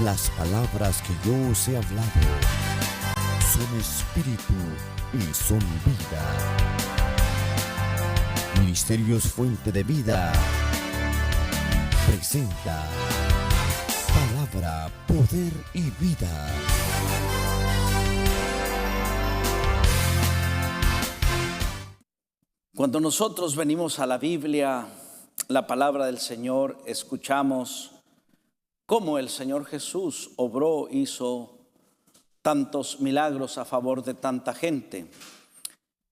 Las palabras que yo os he hablado son espíritu y son vida. Ministerios Fuente de Vida presenta Palabra, Poder y Vida. Cuando nosotros venimos a la Biblia, la palabra del Señor, escuchamos cómo el Señor Jesús obró, hizo tantos milagros a favor de tanta gente.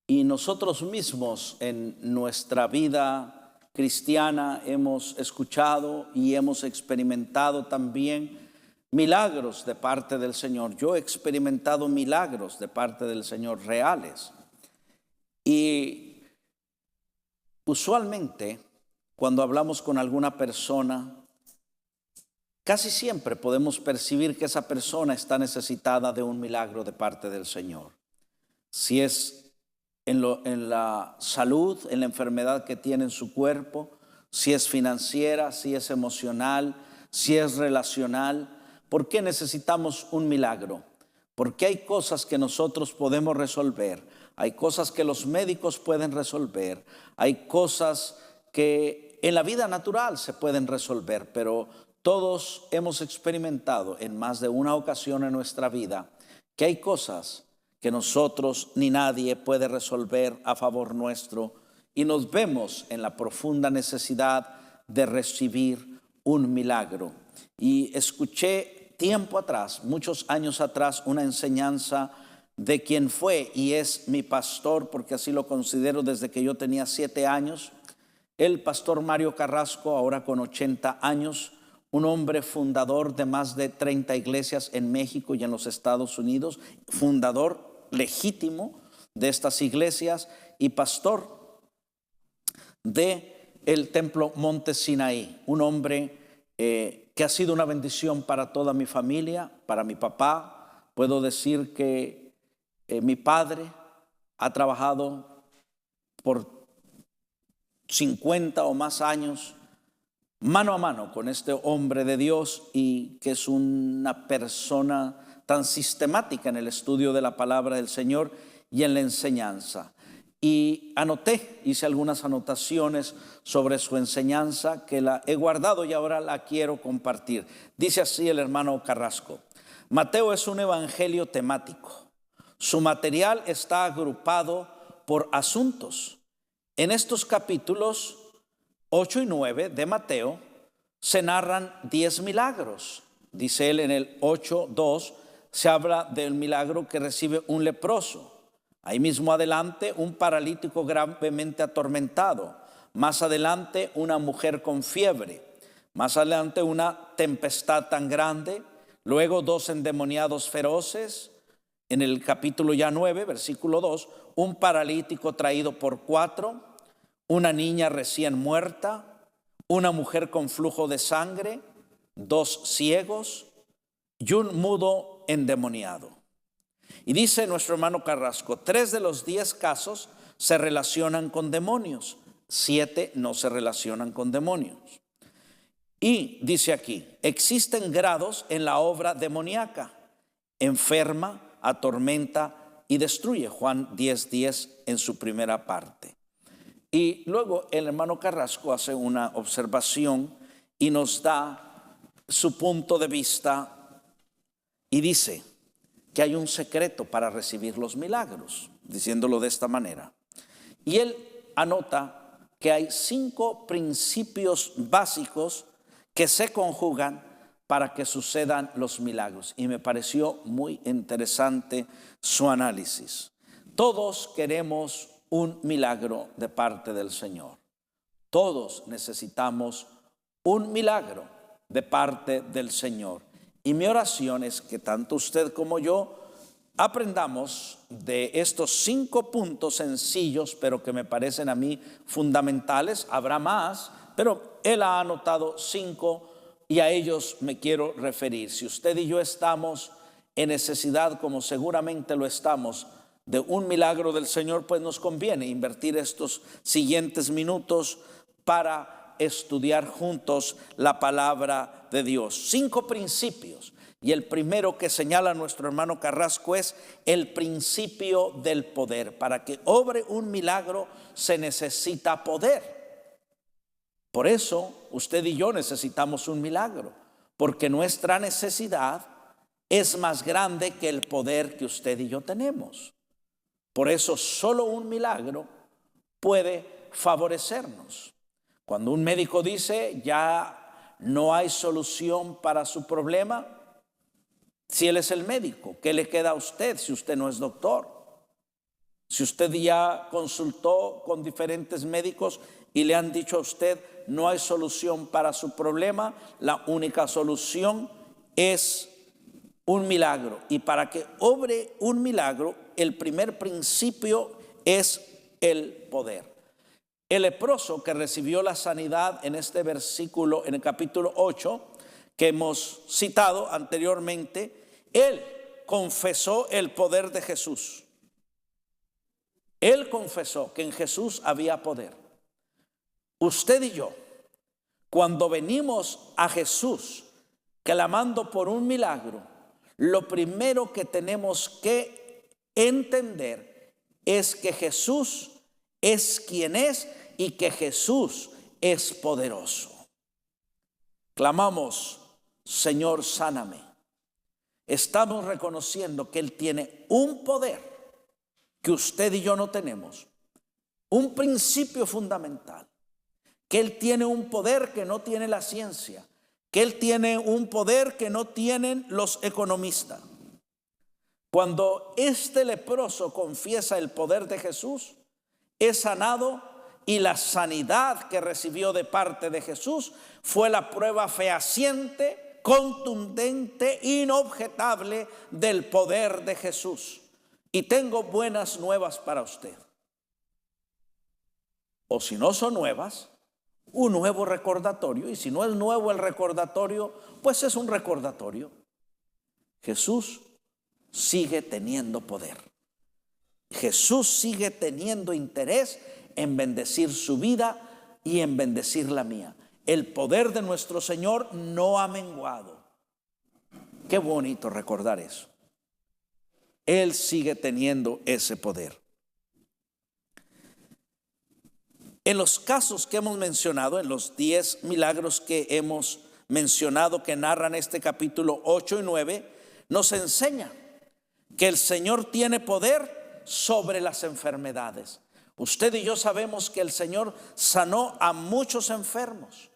Y nosotros mismos en nuestra vida cristiana hemos escuchado y hemos experimentado también milagros de parte del Señor. Yo he experimentado milagros de parte del Señor reales. Y usualmente, cuando hablamos con alguna persona, casi siempre podemos percibir que esa persona está necesitada de un milagro de parte del Señor. Si es en la salud, en la enfermedad que tiene en su cuerpo, si es financiera, si es emocional, si es relacional. ¿Por qué necesitamos un milagro? Porque hay cosas que nosotros podemos resolver, hay cosas que los médicos pueden resolver, hay cosas que en la vida natural se pueden resolver, pero todos hemos experimentado en más de una ocasión en nuestra vida que hay cosas que nosotros ni nadie puede resolver a favor nuestro y nos vemos en la profunda necesidad de recibir un milagro. Y escuché tiempo atrás, muchos años atrás, una enseñanza de quien fue y es mi pastor, porque así lo considero desde que yo tenía 7 años, el pastor Mario Carrasco, ahora con 80 años, un hombre fundador de más de 30 iglesias en México y en los Estados Unidos, fundador legítimo de estas iglesias y pastor de el templo Monte Sinaí, un hombre que ha sido una bendición para toda mi familia, para mi papá. Puedo decir que mi padre ha trabajado por 50 o más años mano a mano con este hombre de Dios y que es una persona tan sistemática en el estudio de la palabra del Señor y en la enseñanza. Y hice algunas anotaciones sobre su enseñanza que la he guardado y ahora la quiero compartir. Dice así el hermano Carrasco: Mateo es un evangelio temático. Su material está agrupado por asuntos. En estos capítulos 8 y 9 de Mateo se narran 10 milagros. Dice él en el 8:2 se habla del milagro que recibe un leproso. Ahí mismo adelante un paralítico gravemente atormentado. Más adelante una mujer con fiebre. Más adelante una tempestad tan grande. Luego 2 endemoniados feroces. En el capítulo ya 9, versículo 2, un paralítico traído por 4. Una niña recién muerta, una mujer con flujo de sangre, 2 ciegos y un mudo endemoniado. Y dice nuestro hermano Carrasco, 3 de los 10 casos se relacionan con demonios, 7 no se relacionan con demonios. Y dice aquí, existen grados en la obra demoníaca, enferma, atormenta y destruye. Juan 10:10 en su primera parte. Y luego el hermano Carrasco hace una observación y nos da su punto de vista y dice que hay un secreto para recibir los milagros, diciéndolo de esta manera. Y él anota que hay 5 principios básicos que se conjugan para que sucedan los milagros. Y me pareció muy interesante su análisis. Todos queremos un milagro de parte del Señor. Todos necesitamos un milagro de parte del Señor. Y mi oración es que tanto usted como yo aprendamos de estos 5 puntos sencillos, pero que me parecen a mí fundamentales. Habrá más, pero él ha anotado 5 y a ellos me quiero referir. Si usted y yo estamos en necesidad, como seguramente lo estamos, de un milagro del Señor, pues nos conviene invertir estos siguientes minutos para estudiar juntos la palabra de Dios. 5 principios. Y el primero que señala nuestro hermano Carrasco es el principio del poder. Para que obre un milagro se necesita poder. Por eso usted y yo necesitamos un milagro, porque nuestra necesidad es más grande que el poder que usted y yo tenemos. Por eso solo un milagro puede favorecernos. Cuando un médico dice ya no hay solución para su problema, si él es el médico, ¿qué le queda a usted si usted no es doctor? Si usted ya consultó con diferentes médicos y le han dicho a usted no hay solución para su problema, la única solución es un milagro. Y para que obre un milagro, el primer principio es el poder. El leproso que recibió la sanidad en este versículo, en el capítulo 8, que hemos citado anteriormente, él confesó el poder de Jesús. Él confesó que en Jesús había poder. Usted y yo, cuando venimos a Jesús clamando por un milagro, lo primero que tenemos que entender es que Jesús es quien es y que Jesús es poderoso. Clamamos, Señor, sáname. Estamos reconociendo que Él tiene un poder que usted y yo no tenemos, un principio fundamental, que Él tiene un poder que no tiene la ciencia, que Él tiene un poder que no tienen los economistas. Cuando este leproso confiesa el poder de Jesús, es sanado, y la sanidad que recibió de parte de Jesús fue la prueba fehaciente, contundente, inobjetable del poder de Jesús. Y tengo buenas nuevas para usted. O si no son nuevas, un nuevo recordatorio. Y si no es nuevo el recordatorio, pues es un recordatorio. Jesús sigue teniendo poder. Jesús sigue teniendo interés en bendecir su vida y en bendecir la mía. El poder de nuestro Señor no ha menguado. Qué bonito recordar eso. Él sigue teniendo ese poder. En los casos que hemos mencionado, en los 10 milagros que hemos mencionado que narran este capítulo 8 y 9, nos enseña que el Señor tiene poder sobre las enfermedades. Usted y yo sabemos que el Señor sanó a muchos enfermos,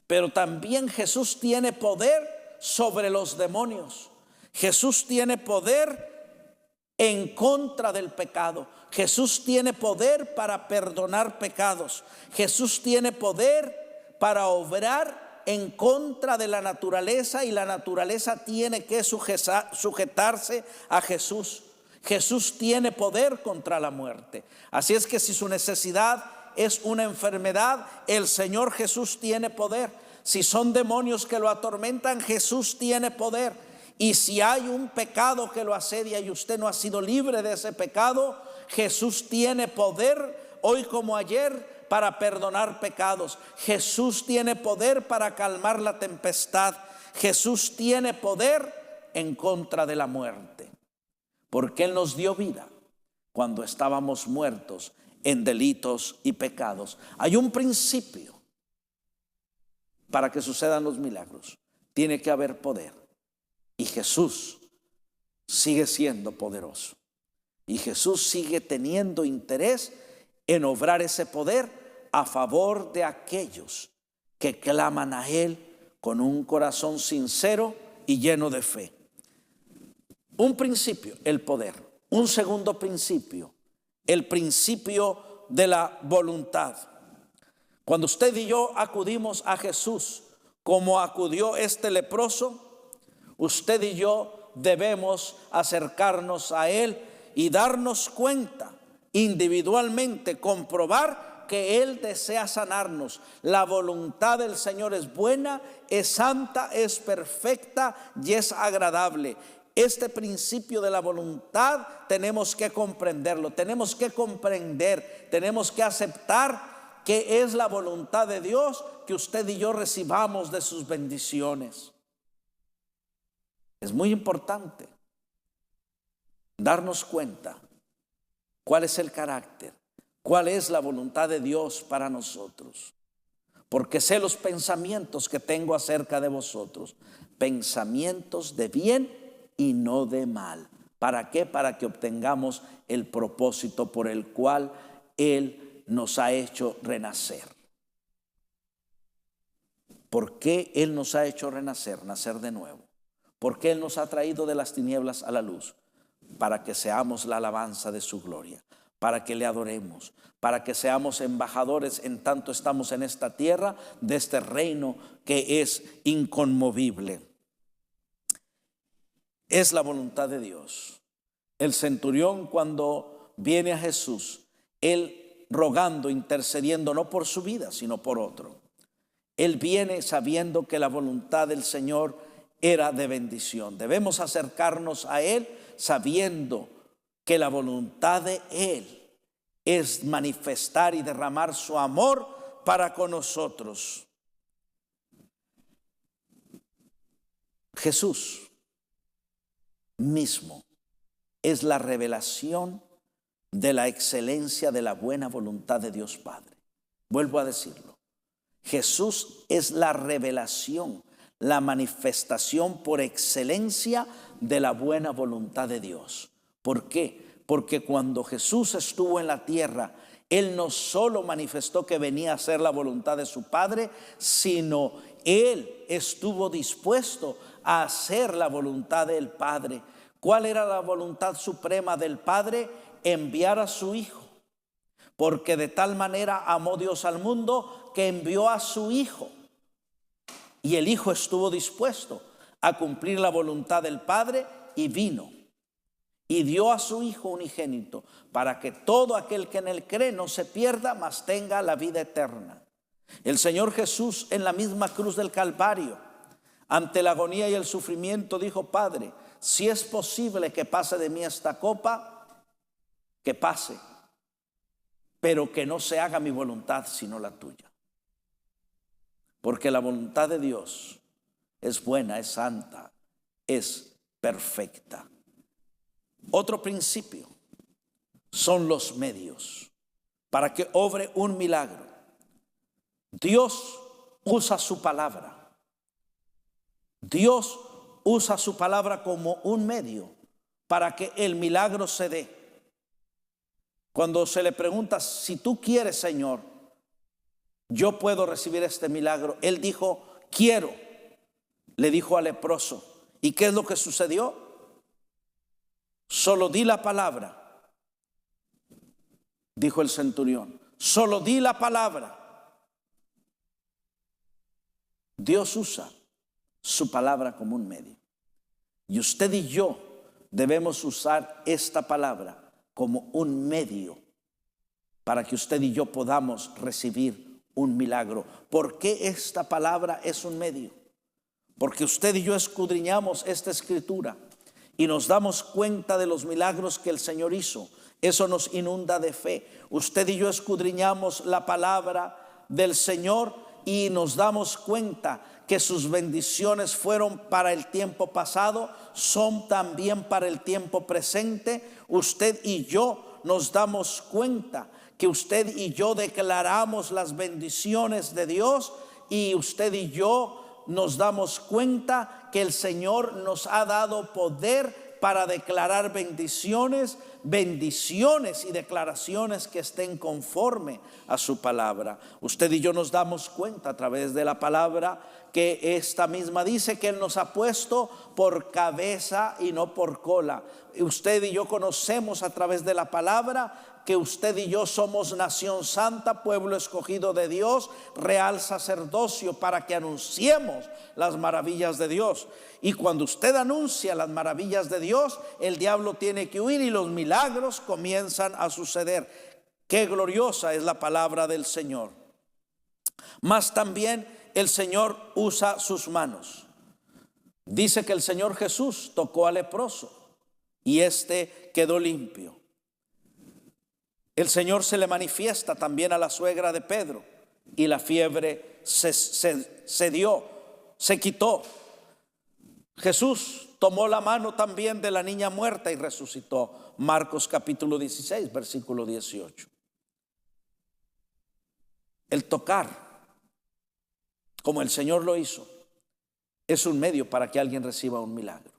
pero también Jesús tiene poder sobre los demonios. Jesús tiene poder en contra del pecado. Jesús tiene poder para perdonar pecados. Jesús tiene poder para obrar en contra de la naturaleza, y la naturaleza tiene que sujetarse a Jesús. Jesús tiene poder contra la muerte. Así es que si su necesidad es una enfermedad, el Señor Jesús tiene poder. Si son demonios que lo atormentan, Jesús tiene poder. Y si hay un pecado que lo asedia y usted no ha sido libre de ese pecado, Jesús tiene poder hoy como ayer para perdonar pecados. Jesús tiene poder para calmar la tempestad. Jesús tiene poder en contra de la muerte, porque Él nos dio vida cuando estábamos muertos en delitos y pecados. Hay un principio para que sucedan los milagros. Tiene que haber poder. Y Jesús sigue siendo poderoso. Y Jesús sigue teniendo interés en obrar ese poder a favor de aquellos que claman a Él con un corazón sincero y lleno de fe. Un principio, el poder. Un segundo principio, el principio de la voluntad. Cuando usted y yo acudimos a Jesús como acudió este leproso, usted y yo debemos acercarnos a Él y darnos cuenta individualmente, comprobar que Él desea sanarnos. La voluntad del Señor es buena, es santa, es perfecta y es agradable. Este principio de la voluntad tenemos que comprenderlo, tenemos que comprender, tenemos que aceptar ¿Qué es la voluntad de Dios? Que usted y yo recibamos de sus bendiciones. Es muy importante darnos cuenta cuál es el carácter, cuál es la voluntad de Dios para nosotros. Porque sé los pensamientos que tengo acerca de vosotros, pensamientos de bien y no de mal. ¿Para qué? Para que obtengamos el propósito por el cual Él nos ha hecho renacer. ¿Por qué Él nos ha hecho renacer, nacer de nuevo? ¿Por qué Él nos ha traído de las tinieblas a la luz? Para que seamos la alabanza de su gloria, para que le adoremos, para que seamos embajadores en tanto estamos en esta tierra de este reino que es inconmovible. Es la voluntad de Dios. El centurión, cuando viene a Jesús, él rogando, intercediendo no por su vida sino por otro, él viene sabiendo que la voluntad del Señor era de bendición. Debemos acercarnos a Él sabiendo que la voluntad de Él es manifestar y derramar su amor para con nosotros. Jesús mismo es la revelación de la excelencia de la buena voluntad de Dios Padre. Vuelvo a decirlo. Jesús es la revelación, la manifestación por excelencia de la buena voluntad de Dios. ¿Por qué? Porque cuando Jesús estuvo en la tierra, Él no solo manifestó que venía a hacer la voluntad de su Padre, sino Él estuvo dispuesto a hacer la voluntad del Padre. ¿Cuál era la voluntad suprema del Padre? Enviar a su Hijo. Porque de tal manera amó Dios al mundo que envió a su Hijo. Y el Hijo estuvo dispuesto a cumplir la voluntad del Padre y vino. Y dio a su Hijo unigénito para que todo aquel que en Él cree no se pierda, mas tenga la vida eterna. El Señor Jesús en la misma cruz del Calvario, ante la agonía y el sufrimiento, dijo: Padre, si es posible que pase de mí esta copa, que pase, pero que no se haga mi voluntad sino la tuya. Porque la voluntad de Dios es buena, es santa, es perfecta. Otro principio son los medios para que obre un milagro. Dios usa su palabra. Dios usa su palabra como un medio para que el milagro se dé. Cuando se le pregunta: si tú quieres, Señor, yo puedo recibir este milagro, Él dijo: quiero. Le dijo al leproso. ¿Y qué es lo que sucedió? Solo di la palabra, dijo el centurión. Solo di la palabra. Dios usa su palabra como un medio. Y usted y yo debemos usar esta palabra como un medio para que usted y yo podamos recibir un milagro. ¿Por qué esta palabra es un medio? Porque usted y yo escudriñamos esta escritura y nos damos cuenta de los milagros que el Señor hizo. Eso nos inunda de fe. Usted y yo escudriñamos la palabra del Señor y nos damos cuenta que sus bendiciones fueron para el tiempo pasado, son también para el tiempo presente. Usted y yo nos damos cuenta que usted y yo declaramos las bendiciones de Dios, y usted y yo nos damos cuenta que el Señor nos ha dado poder para declarar bendiciones y declaraciones que estén conforme a su palabra. Usted y yo nos damos cuenta a través de la palabra que esta misma dice que Él nos ha puesto por cabeza y no por cola. Usted y yo conocemos a través de la palabra que usted y yo somos nación santa, pueblo escogido de Dios, real sacerdocio, para que anunciemos las maravillas de Dios. Y cuando usted anuncia las maravillas de Dios, el diablo tiene que huir y los milagros comienzan a suceder. Qué gloriosa es la palabra del Señor. Mas también el Señor usa sus manos. Dice que el Señor Jesús tocó al leproso y éste quedó limpio. El Señor se le manifiesta también a la suegra de Pedro y la fiebre se dio, se quitó. Jesús tomó la mano también de la niña muerta y resucitó. Marcos capítulo 16, versículo 18. El tocar, como el Señor lo hizo, es un medio para que alguien reciba un milagro.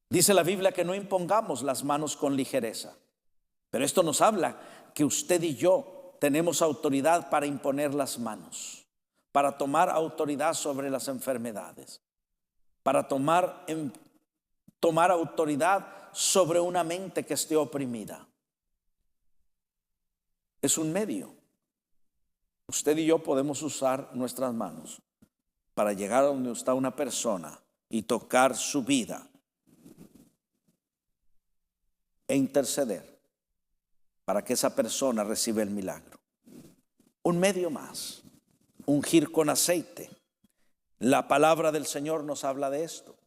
Dice la Biblia que no impongamos las manos con ligereza, pero esto nos habla que usted y yo tenemos autoridad para imponer las manos, para tomar autoridad sobre las enfermedades, para tomar autoridad sobre una mente que esté oprimida. Es un medio. Usted y yo podemos usar nuestras manos para llegar a donde está una persona y tocar su vida e interceder para que esa persona reciba el milagro. Un medio más, ungir con aceite. La palabra del Señor nos habla de esto,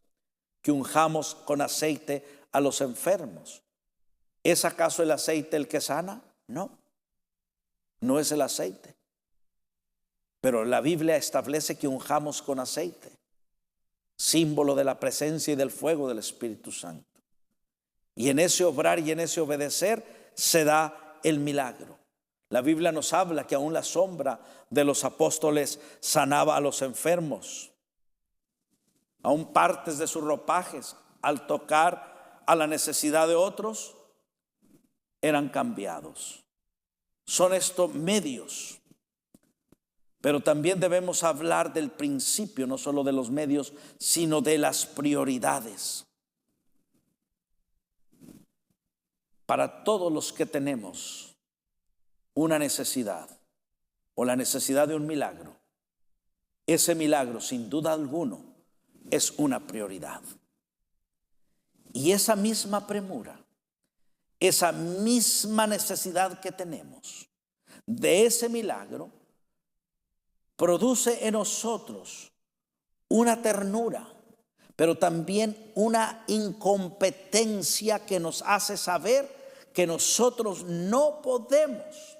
que unjamos con aceite a los enfermos. ¿Es acaso el aceite el que sana? No, no es el aceite. Pero la Biblia establece que unjamos con aceite, símbolo de la presencia y del fuego del Espíritu Santo. Y en ese obrar y en ese obedecer se da el milagro. La Biblia nos habla que aún la sombra de los apóstoles sanaba a los enfermos. Aún partes de sus ropajes, al tocar a la necesidad de otros, eran cambiados. Son estos medios. Pero también debemos hablar del principio, no solo de los medios, sino de las prioridades. Para todos los que tenemos una necesidad o la necesidad de un milagro, ese milagro sin duda alguna es una prioridad. Y esa misma premura, esa misma necesidad que tenemos de ese milagro, produce en nosotros una ternura, pero también una incompetencia que nos hace saber que nosotros no podemos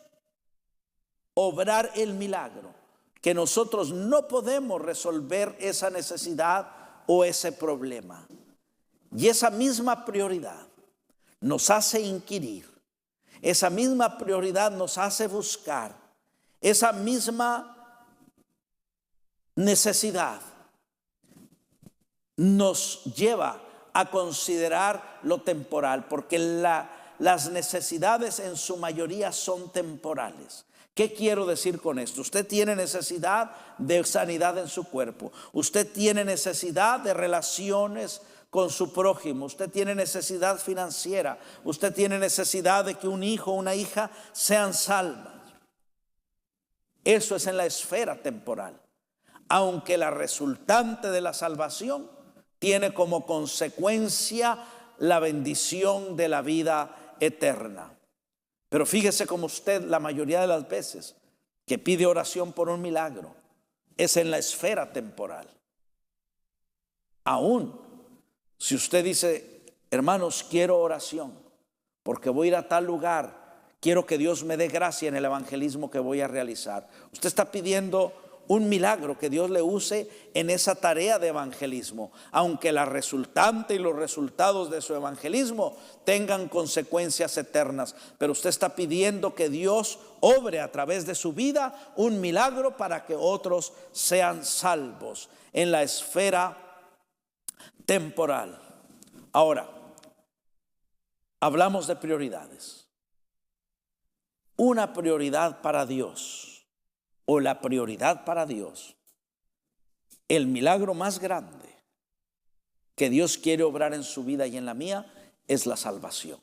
obrar el milagro, que nosotros no podemos resolver esa necesidad o ese problema. Y esa misma prioridad nos hace inquirir, esa misma prioridad nos hace buscar, esa misma necesidad nos lleva a considerar lo temporal, porque las necesidades en su mayoría son temporales. ¿Qué quiero decir con esto? Usted tiene necesidad de sanidad en su cuerpo, usted tiene necesidad de relaciones con su prójimo, usted tiene necesidad financiera, usted tiene necesidad de que un hijo o una hija sean salvas. Eso es en la esfera temporal. Aunque la resultante de la salvación tiene como consecuencia la bendición de la vida eterna. Pero fíjese como usted, la mayoría de las veces que pide oración por un milagro es en la esfera temporal. Aún si usted dice, hermanos, quiero oración porque voy a ir a tal lugar, quiero que Dios me dé gracia en el evangelismo que voy a realizar. Usted está pidiendo un milagro, que Dios le use en esa tarea de evangelismo, aunque la resultante y los resultados de su evangelismo tengan consecuencias eternas. Pero usted está pidiendo que Dios obre a través de su vida un milagro para que otros sean salvos en la esfera temporal. Ahora, hablamos de prioridades. Una prioridad para Dios, o la prioridad para Dios, el milagro más grande que Dios quiere obrar en su vida y en la mía es la salvación.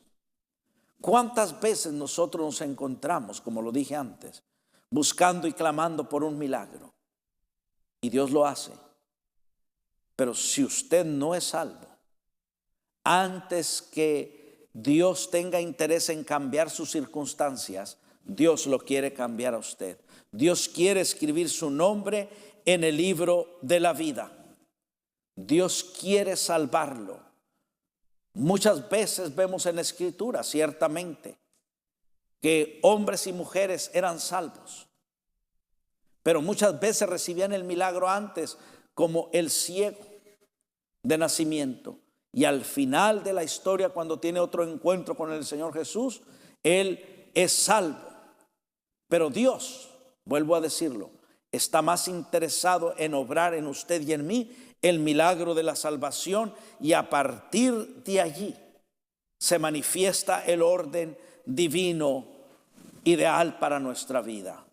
¿Cuántas veces nosotros nos encontramos, como lo dije antes, buscando y clamando por un milagro? Y Dios lo hace. Pero si usted no es salvo, antes que Dios tenga interés en cambiar sus circunstancias, Dios lo quiere cambiar a usted. Dios quiere escribir su nombre en el libro de la vida. Dios quiere salvarlo. Muchas veces vemos en la Escritura, ciertamente, que hombres y mujeres eran salvos, pero muchas veces recibían el milagro antes, como el ciego de nacimiento, y al final de la historia, cuando tiene otro encuentro con el Señor Jesús, él es salvo. Pero Dios, vuelvo a decirlo, está más interesado en obrar en usted y en mí el milagro de la salvación, y a partir de allí se manifiesta el orden divino ideal para nuestra vida.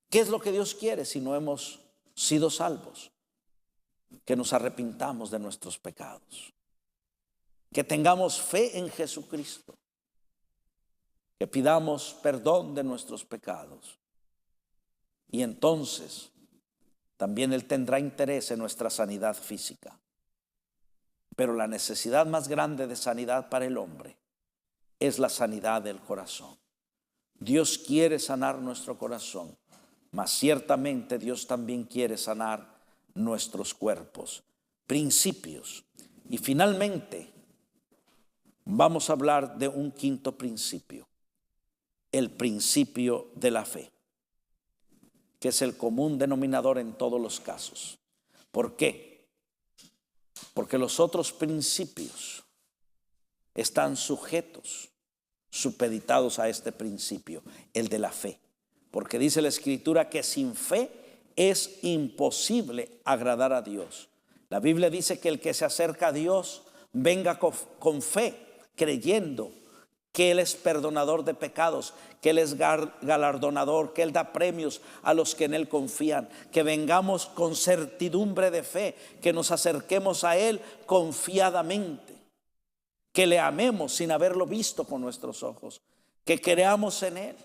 ¿Qué es lo que Dios quiere si no hemos sido salvos? Que nos arrepintamos de nuestros pecados, que tengamos fe en Jesucristo, que pidamos perdón de nuestros pecados, y entonces también Él tendrá interés en nuestra sanidad física. Pero la necesidad más grande de sanidad para el hombre es la sanidad del corazón. Dios quiere sanar nuestro corazón, mas ciertamente Dios también quiere sanar nuestros cuerpos, principios. Y finalmente vamos a hablar de un quinto principio, el principio de la fe, que es el común denominador en todos los casos. ¿Por qué? Porque los otros principios están sujetos, supeditados a este principio, el de la fe. Porque dice la Escritura que sin fe es imposible agradar a Dios. La Biblia dice que el que se acerca a Dios venga con fe, creyendo que Él es perdonador de pecados, que Él es galardonador, que Él da premios a los que en Él confían. Que vengamos con certidumbre de fe, que nos acerquemos a Él confiadamente, que le amemos sin haberlo visto con nuestros ojos, que creamos en Él.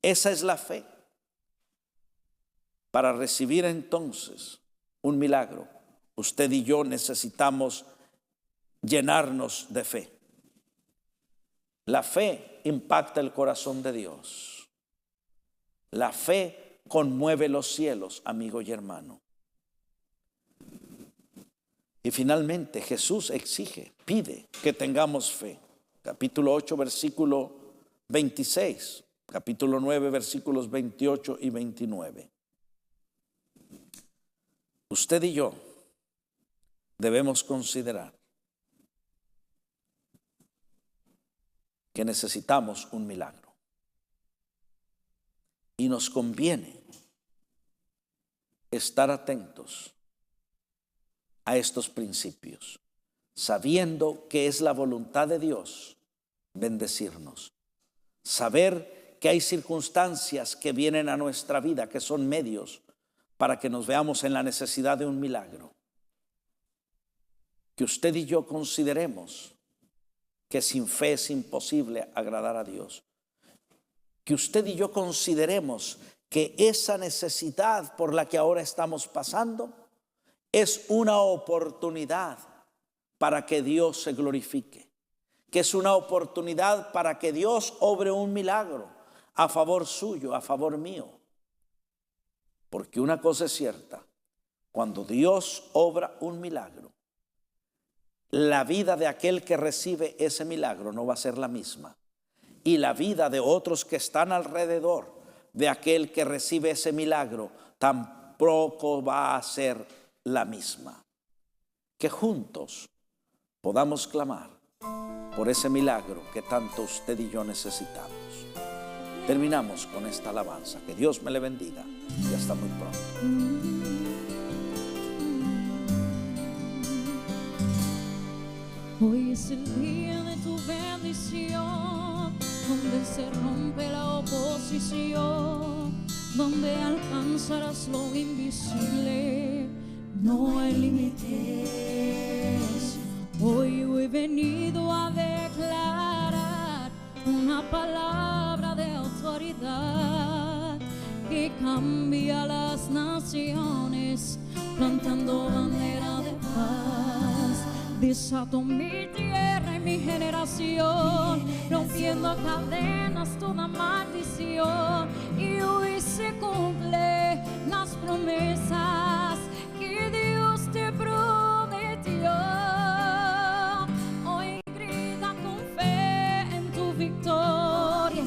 Esa es la fe. Para recibir entonces un milagro, usted y yo necesitamos llenarnos de fe. La fe impacta el corazón de Dios. La fe conmueve los cielos, amigo y hermano. Y finalmente Jesús exige, pide que tengamos fe. Capítulo 8, versículo 26. Capítulo 9, versículos 28 y 29. Usted y yo debemos considerar que necesitamos un milagro. Y nos conviene estar atentos a estos principios, sabiendo que es la voluntad de Dios bendecirnos. Saber que hay circunstancias que vienen a nuestra vida, que son medios para que nos veamos en la necesidad de un milagro. Que usted y yo consideremos que sin fe es imposible agradar a Dios. Que usted y yo consideremos que esa necesidad por la que ahora estamos pasando es una oportunidad para que Dios se glorifique, que es una oportunidad para que Dios obre un milagro a favor suyo, a favor mío. Porque una cosa es cierta, cuando Dios obra un milagro, la vida de aquel que recibe ese milagro no va a ser la misma. Y la vida de otros que están alrededor de aquel que recibe ese milagro tampoco va a ser la misma. Que juntos podamos clamar por ese milagro que tanto usted y yo necesitamos. Terminamos con esta alabanza. Que Dios me le bendiga y hasta muy pronto. Hoy es el día de tu bendición, donde se rompe la oposición, donde alcanzarás lo invisible, no hay límites. Hoy he venido a declarar una palabra de autoridad que cambia las naciones, plantando bandera de paz. Desato mi tierra y mi generación, rompiendo cadenas, toda maldición. Y hoy se cumple las promesas que Dios te prometió. Hoy grita con fe en tu victoria.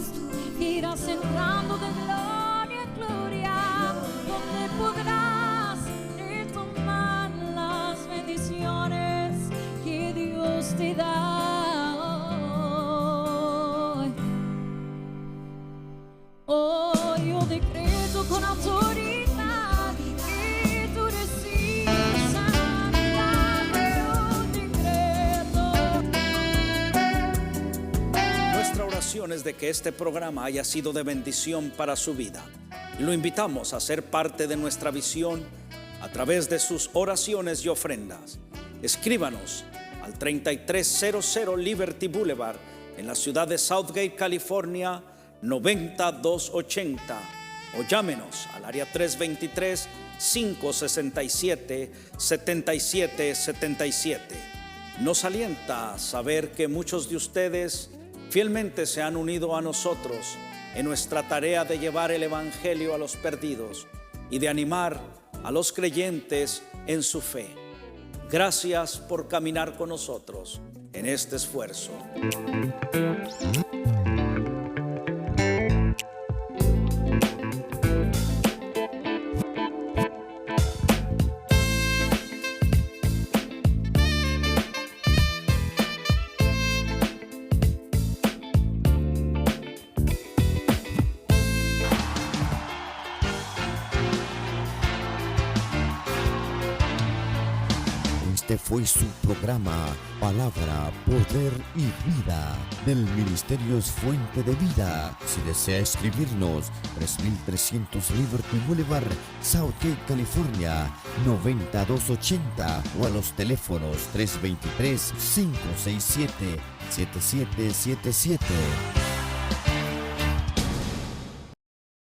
oraciones de que este programa haya sido de bendición para su vida. Y lo invitamos a ser parte de nuestra visión a través de sus oraciones y ofrendas. Escríbanos al 3300 Liberty Boulevard en la ciudad de Southgate, California, 90280, o llámenos al área 323-567-7777. Nos alienta saber que muchos de ustedes fielmente se han unido a nosotros en nuestra tarea de llevar el Evangelio a los perdidos y de animar a los creyentes en su fe. Gracias por caminar con nosotros en este esfuerzo. Este fue su programa Palabra, Poder y Vida del Ministerio Fuente de Vida. Si desea escribirnos, 3300 Liberty Boulevard, Southgate, California, 90280, o a los teléfonos 323-567-7777.